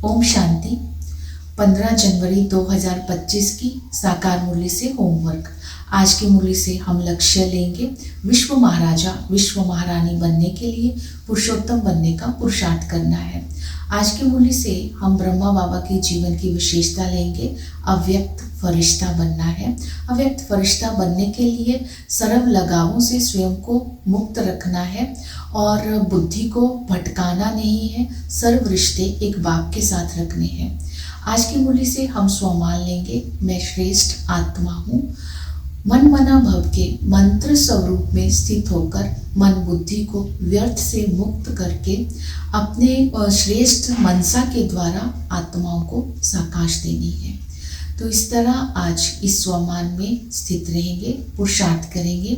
ओम शांति। 15 जनवरी 2025 की साकार मुरली से होमवर्क। आज की मुरली से हम लक्ष्य लेंगे विश्व महाराजा विश्व महारानी बनने के लिए पुरुषोत्तम बनने का पुरुषार्थ करना है। आज की मुरली से हम ब्रह्मा बाबा के जीवन की विशेषता लेंगे। अव्यक्त फरिश्ता बनना है। अव्यक्त फरिश्ता बनने के लिए सर्व लगावों से स्वयं को मुक्त रखना है और बुद्धि को भटकाना नहीं है। सर्व रिश्ते एक बाप के साथ रखने हैं। आज की मुरली से हम स्वमान लेंगे, मैं श्रेष्ठ आत्मा हूँ। मन मना भव के मंत्र स्वरूप में स्थित होकर मन बुद्धि को व्यर्थ से मुक्त करके अपने श्रेष्ठ मनसा के द्वारा आत्माओं को साकाश देनी है। तो इस तरह आज इस स्वमान में स्थित रहेंगे, पुरुषार्थ करेंगे।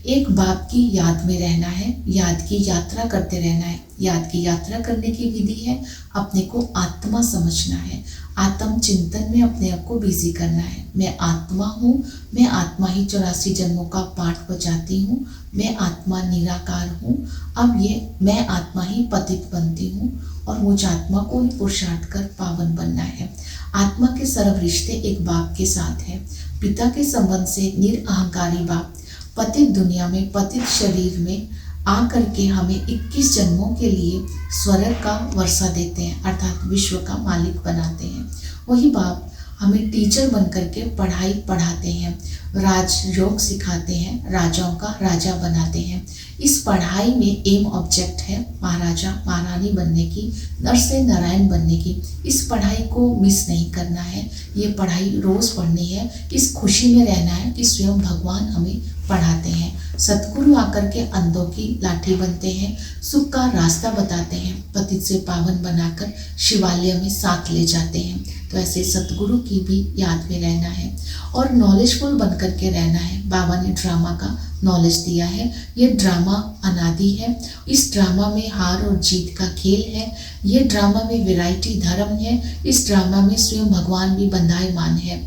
एक बाप की याद में रहना है, याद की यात्रा करते रहना है। याद की यात्रा करने की विधि है अपने को आत्मा समझना है, आत्म चिंतन में अपने आप को बिजी करना है। मैं आत्मा हूँ, मैं आत्मा ही 84 जन्मों का पाठ बजाती हूँ, मैं आत्मा निराकार हूँ। अब ये मैं आत्मा ही पतित बनती हूँ और मुझ आत्मा को ही पुरुषार्थ कर पावन बनना है। आत्मा के सर्व रिश्ते एक बाप के साथ है। पिता के संबंध से निरअहंकारी बाप पतित दुनिया में पतित शरीर में आकर के हमें 21 जन्मों के लिए स्वर्ग का वर्षा देते हैं, अर्थात विश्व का मालिक बनाते हैं। वही बाप हमें टीचर बन करके पढ़ाई पढ़ाते हैं, राजयोग सिखाते हैं, राजाओं का राजा बनाते हैं। इस पढ़ाई में एम ऑब्जेक्ट है महाराजा महारानी बनने की, नर से नारायण बनने की। इस पढ़ाई को मिस नहीं करना है, ये पढ़ाई रोज़ पढ़नी है। इस खुशी में रहना है कि स्वयं भगवान हमें पढ़ाते हैं। सतगुरु आकर के अंधों की लाठी बनते हैं, सुख का रास्ता बताते हैं, पतित से पावन बनाकर शिवालय में साथ ले जाते हैं। तो ऐसे सतगुरु की भी याद में रहना है और नॉलेजफुल बन करके रहना है। बाबा ने ड्रामा का नॉलेज दिया है, ये ड्रामा अनादि है। इस ड्रामा में हार और जीत का खेल है। ये ड्रामा में वैरायटी धर्म है। इस ड्रामा में स्वयं भगवान भी बंधायमान है।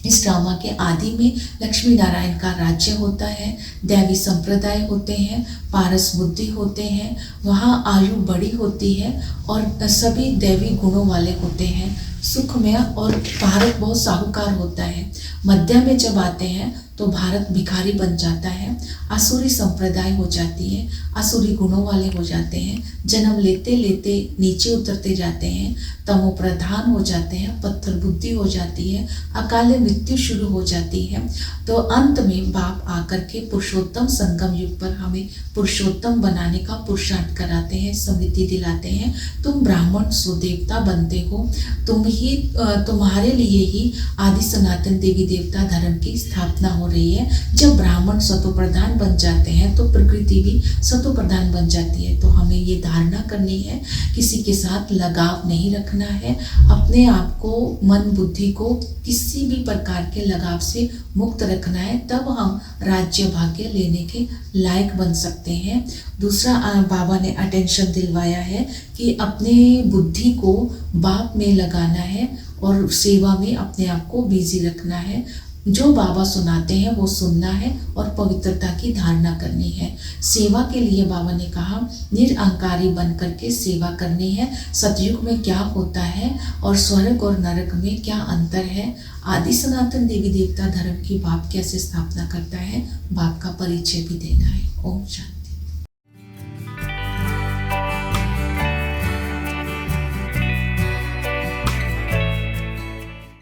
इस ड्रामा के आदि में लक्ष्मी नारायण का राज्य होता है, दैवी संप्रदाय होते हैं, पारस बुद्धि होते हैं, वहाँ आयु बड़ी होती है और सभी दैवी गुणों वाले होते हैं, सुखमय, और भारत बहुत साहूकार होता है। मध्य में जब आते हैं तो भारत भिखारी बन जाता है, आसुरी संप्रदाय हो जाती है, आसुरी गुणों वाले हो जाते हैं, जन्म लेते लेते नीचे उतरते जाते हैं, तमो प्रधान हो जाते हैं, पत्थर बुद्धि हो जाती है, अकाले मृत्यु शुरू हो जाती है। तो अंत में बाप आकर के पुरुषोत्तम संगम युग पर हमें पुरुषोत्तम बनाने का पुरुषार्थ कराते हैं, स्मृति दिलाते हैं। तुम ब्राह्मण सुदेवता बनते हो, तुम्हारे लिए ही आदि सनातन देवी देवता धर्म की स्थापना हो रही है। जब ब्राह्मण सतो प्रधान बन जाते हैं तो प्रकृति भी सतो प्रधान बन जाती है। तो हमें ये धारणा करनी है, किसी के साथ लगाव नहीं रखना है, अपने आप को मन बुद्धि को किसी भी प्रकार के लगाव से मुक्त रखना है, तब हम राज्य भाग्य लेने के लायक बन सकते हैं। दूसरा बाबा ने अटेंशन दिलवाया है कि अपने बुद्धि को बाप में लगाना है और सेवा में अपने आप को बिजी रखना है। जो बाबा सुनाते हैं वो सुनना है और पवित्रता की धारणा करनी है। सेवा के लिए बाबा ने कहा निरअहंकारी बन करके सेवा करनी है। सतयुग में क्या होता है और स्वर्ग और नरक में क्या अंतर है, आदि सनातन देवी देवता धर्म की बाप कैसे स्थापना करता है, बाप का परिचय भी देना है। ओम शांति।